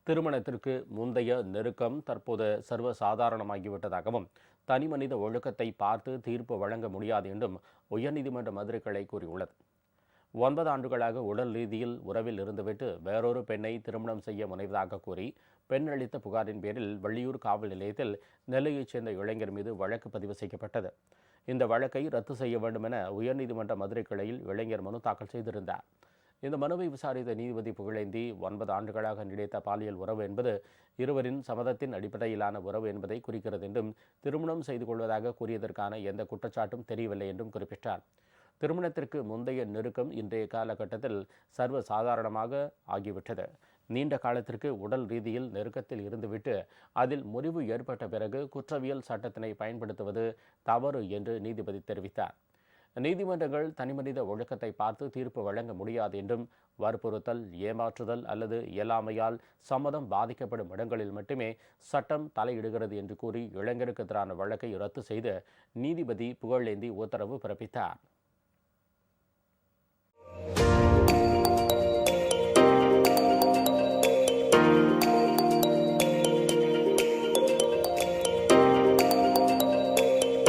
திருமணத்திற்கு முந்தைய நெருக்கம் தற்போது சர்வசாதாரணமாகிவிட்டதாகவும் தனிமனித ஒழுக்கத்தை பார்த்து தீர்ப்பு வழங்க முடியாது என்றும் உயர்நீதிமன்ற மதுரை கிளை கூறியுள்ளது. 9 ஆண்டுகளாக உடல் ரீதியில் உறவில் இருந்துவிட்டு வேறொரு பெண்ணை திருமணம் செய்ய முனைவதாக கூறி பெண் அளித்த புகாரின் பேரில் வெள்ளியூர் காவல் நிலையத்தில் நெல்லையைச் சேர்ந்த இளைஞர் மீது வழக்கு பதிவு செய்யப்பட்டது. இந்த வழக்கை ரத்து செய்ய வேண்டும் என உயர்நீதிமன்ற மதுரை கிளையில் இளைஞர் மனு தாக்கல் செய்திருந்தார். இந்த மனுவை விசாரித்த நீதிபதி புகழேந்தி 9 ஆண்டுகளாக நீடித்த பாலியல் உறவு என்பது இருவரின் சம்மதத்தின் அடிப்படையிலான உறவு என்பதை குறிக்கிறது என்றும் திருமணம் செய்து கொள்வதாக கூறியதற்கான எந்த குற்றச்சாட்டும் தெரியவில்லை என்றும் குறிப்பிட்டார். திருமணத்திற்கு முந்தைய நெருக்கம் இன்றைய காலகட்டத்தில் சர்வ சாதாரணமாக ஆகிவிட்டது. நீண்ட காலத்திற்கு உடல் ரீதியில் நெருக்கத்தில் இருந்துவிட்டு அதில் முறிவு ஏற்பட்ட பிறகு குற்றவியல் சட்டத்தினை பயன்படுத்துவது தவறு என்று நீதிபதி தெரிவித்தார். நீதிமன்றங்கள் தனிமனித ஒழுக்கத்தை பார்த்து தீர்ப்பு வழங்க முடியாது என்றும் வற்புறுத்தல், ஏமாற்றுதல் அல்லது இயலாமையால் சம்மதம் பாதிக்கப்படும் இடங்களில் மட்டுமே சட்டம் தலையிடுகிறது என்று கூறி இளைஞருக்கு எதிரான வழக்கை ரத்து செய்து நீதிபதி புகழேந்தி உத்தரவு பிறப்பித்தார்.